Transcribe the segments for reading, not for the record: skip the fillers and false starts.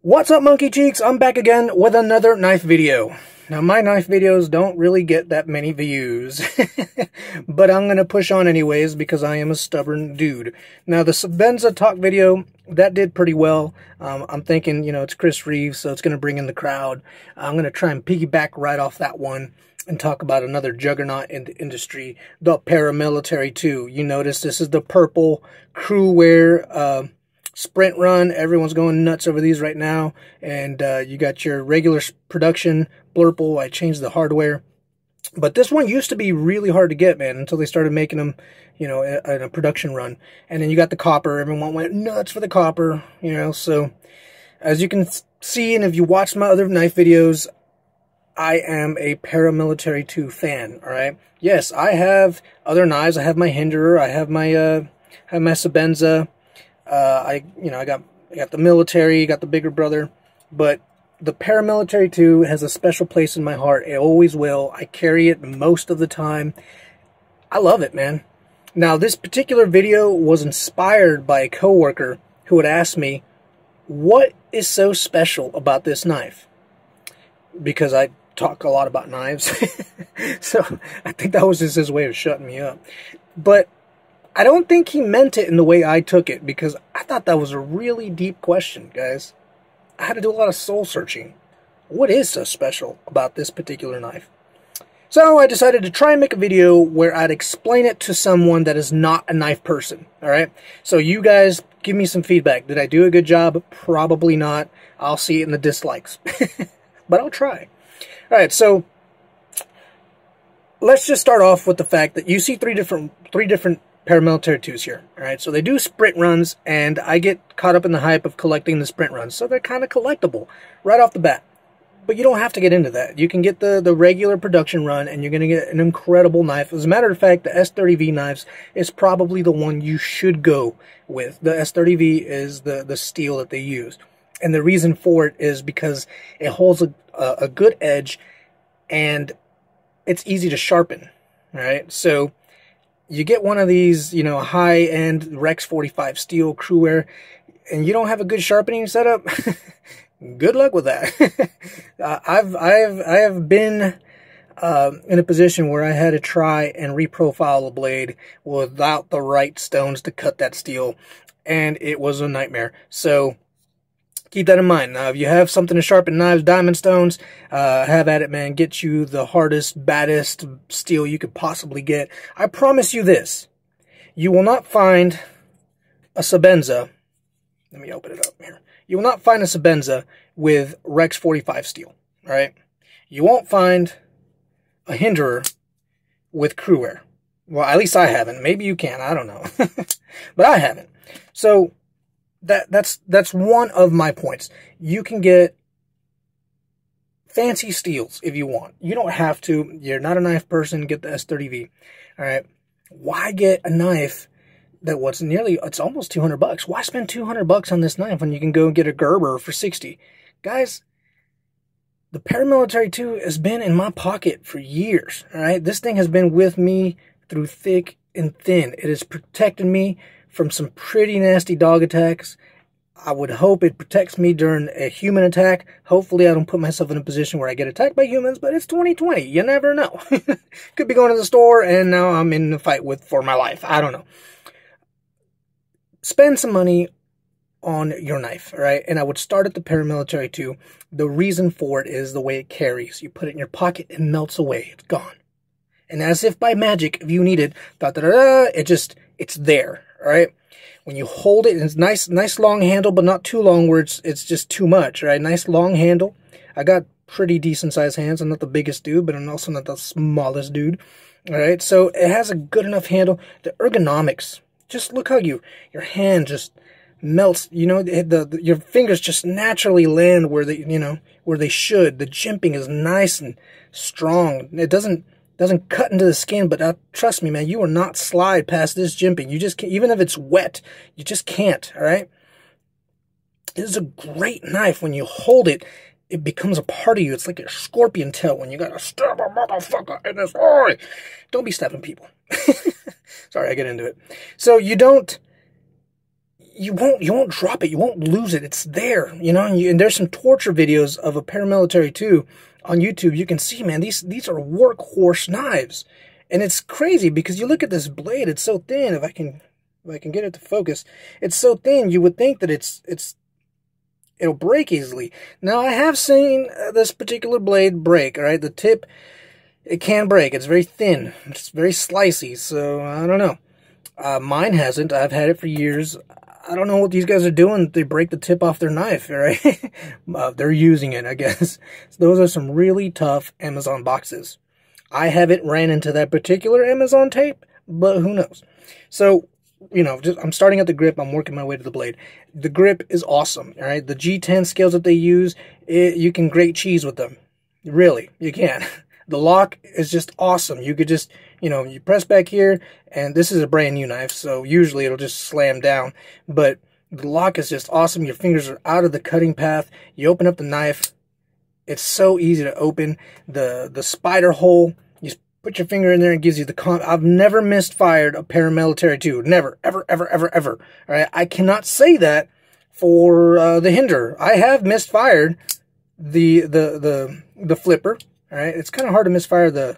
What's up, monkey cheeks? I'm back again with another knife video. Now, my knife videos don't really get that many views, but I'm going to push on anyways because I am a stubborn dude. Now, the Sebenza talk video, that did pretty well. I'm thinking, you know, it's Chris Reeves, so it's going to bring in the crowd. I'm going to try and piggyback right off that one and talk about another juggernaut in the industry, the Paramilitary 2. You notice this is the purple crew wear sprint run. Everyone's going nuts over these right now. And you got your regular production blurple. I changed the hardware. But this one used to be really hard to get, man, until they started making them, you know, in a production run. And then you got the copper. Everyone went nuts for the copper, you know. So as you can see, and if you watch my other knife videos, I am a Paramilitary 2 fan, all right? Yes, I have other knives. I have my Hinderer. I have my Sebenza. I got the military, got the bigger brother, but the Paramilitary 2 has a special place in my heart. It always will. I carry it most of the time. I love it, man. Now, this particular video was inspired by a coworker who had asked me, what is so special about this knife? Because I talk a lot about knives. So I think that was just his way of shutting me up. But I don't think he meant it in the way I took it, because I thought that was a really deep question, guys. I had to do a lot of soul searching. What is so special about this particular knife? So I decided to try and make a video where I'd explain it to someone that is not a knife person, alright? So you guys give me some feedback. Did I do a good job? Probably not. I'll see it in the dislikes. But I'll try. Alright, so let's just start off with the fact that you see three different Paramilitary 2s here. Alright, so they do sprint runs, and I get caught up in the hype of collecting the sprint runs, so they're kind of collectible right off the bat. But you don't have to get into that. You can get the regular production run, and you're going to get an incredible knife. As a matter of fact, the S30V knives is probably the one you should go with. The S30V is the steel that they use. And the reason for it is because it holds a good edge, and it's easy to sharpen, right? So you get one of these, you know, high-end Rex 45 steel crew wear, and you don't have a good sharpening setup. Good luck with that. I have been in a position where I had to try and reprofile a blade without the right stones to cut that steel, and it was a nightmare. So keep that in mind. Now, if you have something to sharpen knives, diamond stones, have at it, man. Get you the hardest, baddest steel you could possibly get. I promise you this. You will not find a Sebenza. Let me open it up here. You will not find a Sebenza with Rex 45 steel, right? You won't find a Hinderer with crew wear. Well, at least I haven't. Maybe you can. I don't know. But I haven't. So that's one of my points. You can get fancy steels if you want. You don't have to. You're not a knife person. Get the S30V. All right. Why get a knife that it's almost 200 bucks? Why spend 200 bucks on this knife when you can go and get a Gerber for 60? Guys, the Paramilitary 2 has been in my pocket for years. All right. This thing has been with me through thick and thin. It has protected me from some pretty nasty dog attacks. I would hope it protects me during a human attack. Hopefully I don't put myself in a position where I get attacked by humans, but it's 2020. You never know. Could be going to the store and now I'm in a fight for my life. I don't know. Spend some money on your knife, all right? And I would start at the Paramilitary 2. The reason for it is the way it carries. You put it in your pocket, it melts away. It's gone. And as if by magic, if you need it, it's there. All right, when you hold it, it's nice long handle, but not too long where it's just too much. Right, nice long handle. I got pretty decent sized hands. I'm not the biggest dude, but I'm also not the smallest dude. All right, so it has a good enough handle. The ergonomics, just look how your hand just melts. You know, your fingers just naturally land where they should. The jimping is nice and strong. It doesn't cut into the skin, but trust me, man, you will not slide past this jimping. You just can't, even if it's wet, you just can't, all right? It is a great knife. When you hold it, it becomes a part of you. It's like a scorpion tail when you gotta stab a motherfucker in his eye. Don't be stabbing people. Sorry, I get into it. So you don't you won't drop it. You won't lose it. It's there, you know. And there's some torture videos of a Paramilitary 2 on YouTube. You can see, man, these are workhorse knives, and it's crazy because you look at this blade. It's so thin. If I can get it to focus, it's so thin. You would think that it'll break easily. Now, I have seen this particular blade break. All right, the tip, it can break. It's very thin. It's very slicey. So I don't know. Mine hasn't. I've had it for years. I don't know what these guys are doing. They break the tip off their knife, right? They're using it, I guess. So those are some really tough Amazon boxes. I haven't ran into that particular Amazon tape, but who knows? So, you know, I'm starting at the grip. I'm working my way to the blade. The grip is awesome, all right? The G10 scales that they use, you can grate cheese with them. Really, you can. The lock is just awesome. You could just, you know, you press back here, and this is a brand new knife, so usually it'll just slam down. But the lock is just awesome. Your fingers are out of the cutting path. You open up the knife. It's so easy to open. The spider hole, you put your finger in there and it gives you the I've never misfired a Paramilitary 2. Never, ever, ever, ever, ever. All right, I cannot say that for the Hinder. I have misfired the flipper. All right, it's kind of hard to misfire the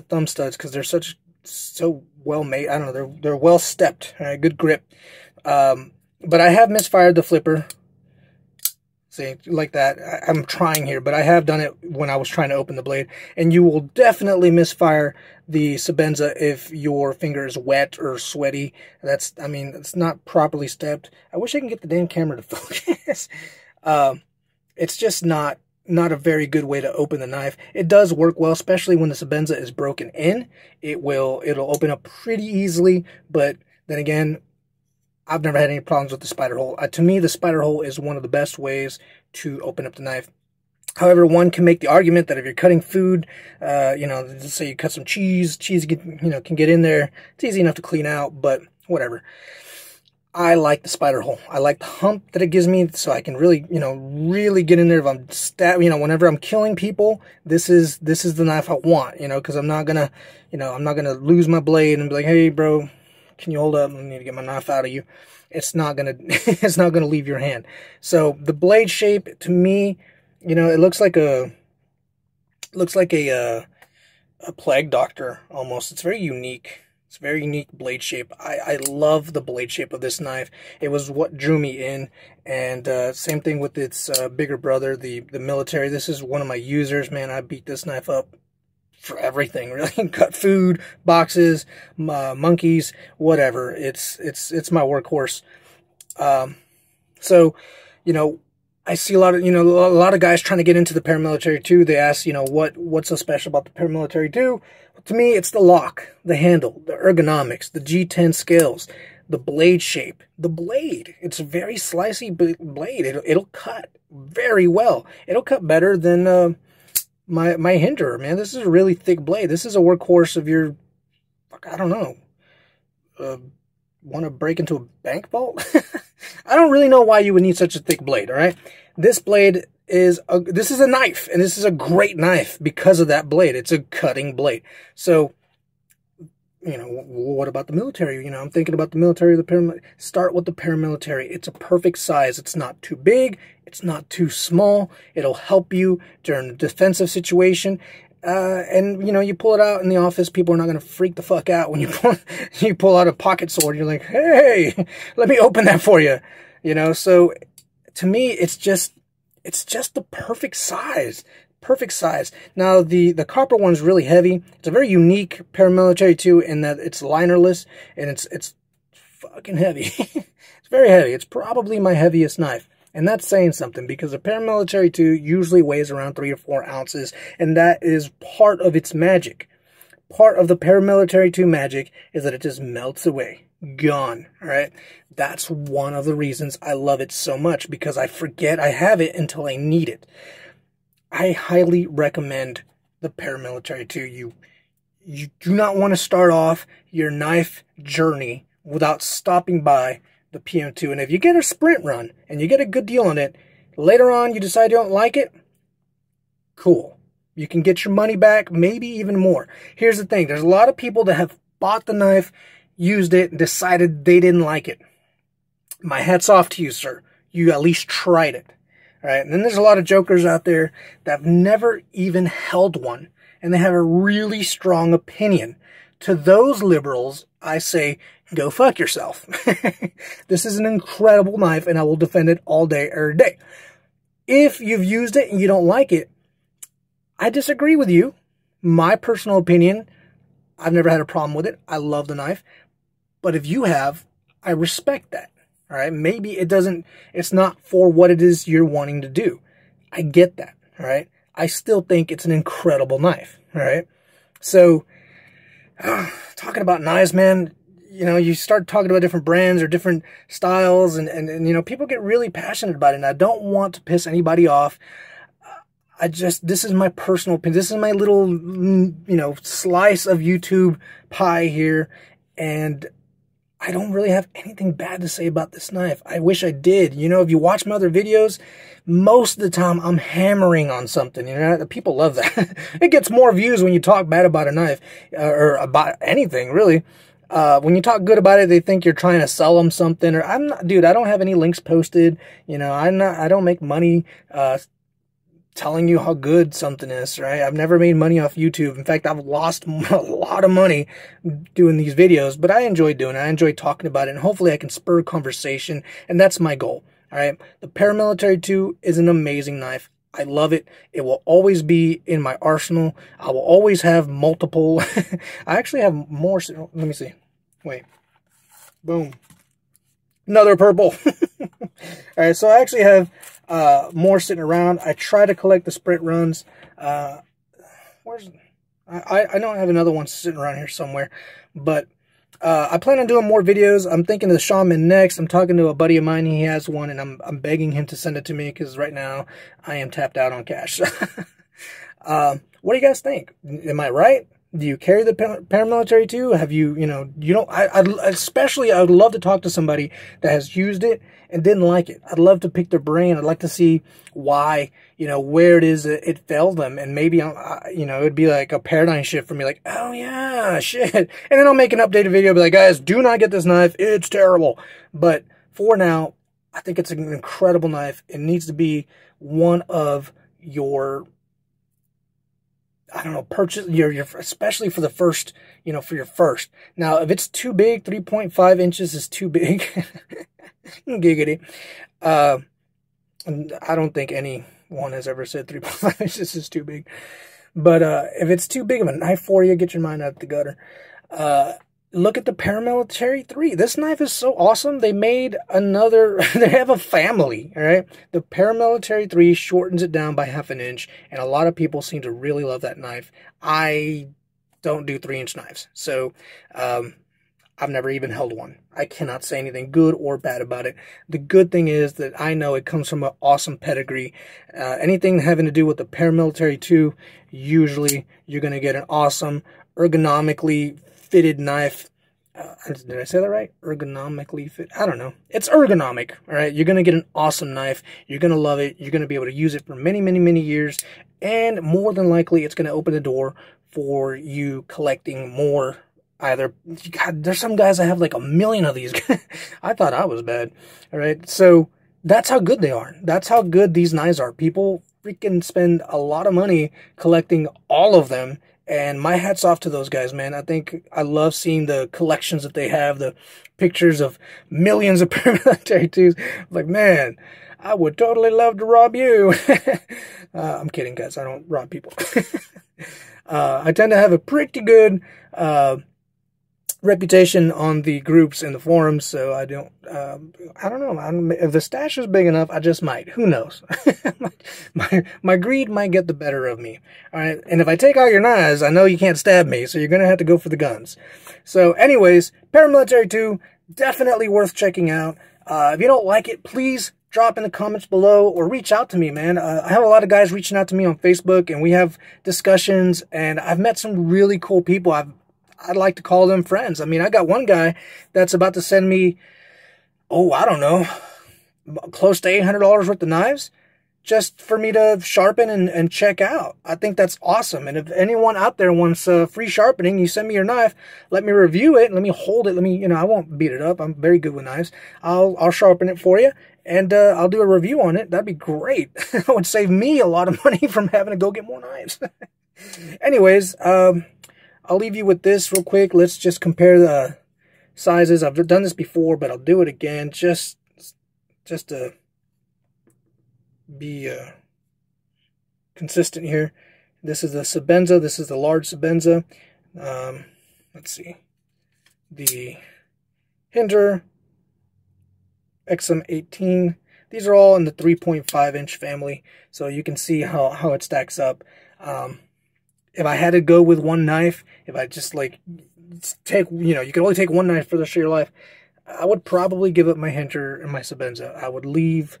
thumb studs because they're so well made. I don't know, they're well stepped. All right, good grip. But I have misfired the flipper. See, like that. I'm trying here, but I have done it when I was trying to open the blade. And you will definitely misfire the Sebenza if your finger is wet or sweaty. I mean, it's not properly stepped. I wish I can get the damn camera to focus. It's just not a very good way to open the knife. It does work well, especially when the Sebenza is broken in. It'll open up pretty easily, but then again, I've never had any problems with the spider hole. To me, the spider hole is one of the best ways to open up the knife. However, one can make the argument that if you're cutting food, you know, let's say you cut some cheese can get in there. It's easy enough to clean out, but whatever. I like the spider hole. I like the hump that it gives me, so I can really, you know, really get in there. If I'm whenever I'm killing people, this is the knife I want, you know, because I'm not gonna lose my blade and be like, hey, bro, can you hold up? I need to get my knife out of you. It's not gonna leave your hand. So the blade shape, to me, you know, it looks like a plague doctor almost. It's very unique. It's a very unique blade shape. I love the blade shape of this knife. It was what drew me in. And same thing with its bigger brother, the military. This is one of my users, man. I beat this knife up for everything, really. Cut food, boxes, monkeys, whatever. It's my workhorse. So, you know, I see a lot of guys trying to get into the Paramilitary 2. They ask, you know, what's so special about the Paramilitary 2? To me, it's the lock, the handle, the ergonomics, the G10 scales, the blade shape. The blade, it's a very slicey blade. It'll cut very well. It'll cut better than my Hinder, man. This is a really thick blade. This is a workhorse of your, I don't know, want to break into a bank vault? I don't really know why you would need such a thick blade, all right? This blade this is a knife, and this is a great knife because of that blade. It's a cutting blade. So, you know, what about the military? You know, I'm thinking about the military, the paramilitary. Start with the Paramilitary. It's a perfect size. It's not too big. It's not too small. It'll help you during a defensive situation. And, you know, you pull it out in the office, people are not going to freak the fuck out when you pull out a pocket sword. You're like, hey, let me open that for you. You know, so to me, it's just the perfect size. Perfect size. Now, the copper one's really heavy. It's a very unique Paramilitary 2 in that it's linerless, and it's fucking heavy. It's very heavy. It's probably my heaviest knife. And that's saying something, because a Paramilitary 2 usually weighs around 3 or 4 ounces, and that is part of its magic. Part of the Paramilitary 2 magic is that it just melts away. Gone. All right? That's one of the reasons I love it so much, because I forget I have it until I need it. I highly recommend the Paramilitary 2. You do not want to start off your knife journey without stopping by the PM2. And if you get a sprint run and you get a good deal on it, later on you decide you don't like it, cool. You can get your money back, maybe even more. Here's the thing. There's a lot of people that have bought the knife, used it, and decided they didn't like it. My hat's off to you, sir. You at least tried it. All right. And then there's a lot of jokers out there that have never even held one, and they have a really strong opinion. To those liberals, I say, go fuck yourself. This is an incredible knife, and I will defend it all day, every day. If you've used it and you don't like it, I disagree with you. My personal opinion, I've never had a problem with it. I love the knife. But if you have, I respect that. All right. Maybe it's not for what it is you're wanting to do. I get that. All right. I still think it's an incredible knife. All right. So, talking about knives, man, you know, you start talking about different brands or different styles, and you know, people get really passionate about it. And I don't want to piss anybody off. This is my personal opinion. This is my little, you know, slice of YouTube pie here. And I don't really have anything bad to say about this knife. I wish I did. You know, if you watch my other videos, most of the time I'm hammering on something. You know, people love that. It gets more views when you talk bad about a knife, or about anything, really. When you talk good about it, they think you're trying to sell them something. Or I'm not, dude, I don't have any links posted. You know, I don't make money, telling you how good something is, right? I've never made money off YouTube. In fact, I've lost a lot of money doing these videos, but I enjoy doing it. I enjoy talking about it, and hopefully I can spur conversation, and that's my goal, all right? The Paramilitary 2 is an amazing knife. I love it. It will always be in my arsenal. I will always have multiple. I actually have more. Let me see. Wait. Boom. Another purple. All right, so I actually have more sitting around. I try to collect the sprint runs. I know I have another one sitting around here somewhere, but I plan on doing more videos. I'm thinking of the Shaman next. I'm talking to a buddy of mine. He has one, and I'm begging him to send it to me, because right now I am tapped out on cash. What do you guys think? Am I right? Do you carry the Paramilitary 2? Have you, you know, especially I would love to talk to somebody that has used it and didn't like it. I'd love to pick their brain. I'd like to see why, you know, where it is it failed them. And maybe, you know, it'd be like a paradigm shift for me, like, oh yeah, shit. And then I'll make an updated video, be like, guys, do not get this knife. It's terrible. But for now, I think it's an incredible knife. It needs to be one of your, I don't know, purchase your especially for the first, you know, for your first. Now, if it's too big, 3.5 inches is too big. Giggity. I don't think anyone has ever said 3.5 inches is too big. But if it's too big of a knife for you, get your mind out the gutter. Look at the Paramilitary 3. This knife is so awesome. They made another, they have a family, all right? The Paramilitary 3 shortens it down by 1/2 inch, and a lot of people seem to really love that knife. I don't do 3-inch knives, so I've never even held one. I cannot say anything good or bad about it. The good thing is that I know it comes from an awesome pedigree. Anything having to do with the Paramilitary 2, usually you're going to get an awesome, ergonomically fitted knife. Did I say that right? Ergonomically fit? I don't know. It's ergonomic, all right? You're going to get an awesome knife. You're going to love it. You're going to be able to use it for many, many, many years. And more than likely, it's going to open the door for you collecting more. Either, God, there's some guys that have like 1 million of these. I thought I was bad. All right. So that's how good they are. That's how good these knives are. People freaking spend a lot of money collecting all of them. And my hat's off to those guys, man. I love seeing the collections that they have, the pictures of millions of Paramilitary 2s. Like, man, I would totally love to rob you. I'm kidding, guys. I don't rob people. I tend to have a pretty good reputation on the groups and the forums, so I don't know. If the stash is big enough, I just might. Who knows? my greed might get the better of me. All right, and if I take all your knives, I know you can't stab me, so you're gonna have to go for the guns. So, anyways, Paramilitary 2, definitely worth checking out. If you don't like it, please drop in the comments below or reach out to me, man. I have a lot of guys reaching out to me on Facebook, and we have discussions, and I've met some really cool people. I'd like to call them friends. I mean, I got one guy that's about to send me, I don't know, close to $800 worth of knives just for me to sharpen and check out. I think that's awesome. And if anyone out there wants free sharpening, you send me your knife, let me review it, let me hold it, let me, you know, I won't beat it up. I'm very good with knives. I'll sharpen it for you, and I'll do a review on it. That'd be great. It would save me a lot of money from having to go get more knives. Anyways, I'll leave you with this real quick. Let's just compare the sizes. I've done this before, but I'll do it again just to be consistent here. This is the Sebenza. This is the large Sebenza. Let's see. The Hinder XM18. These are all in the 3.5 inch family, so you can see how it stacks up. If I had to go with one knife, if I just like take, you know, you can only take one knife for the rest of your life, I would probably give up my Hinder and my Sebenza. I would leave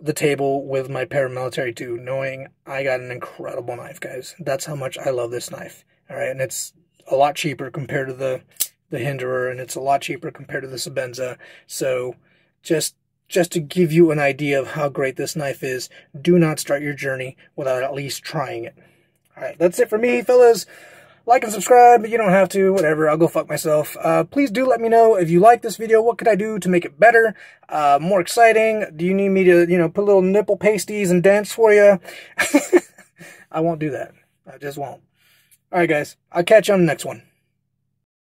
the table with my Paramilitary 2, knowing I got an incredible knife, guys. That's how much I love this knife. All right, and it's a lot cheaper compared to the Hinderer, and it's a lot cheaper compared to the Sebenza. So just to give you an idea of how great this knife is, do not start your journey without at least trying it. All right, that's it for me, fellas. Like and subscribe, but you don't have to, whatever, I'll go fuck myself. Please do let me know if you like this video. What could I do to make it better, more exciting? Do you need me to, you know, put little nipple pasties and dents for you? I won't do that. I just won't. All right, guys, I'll catch you on the next one.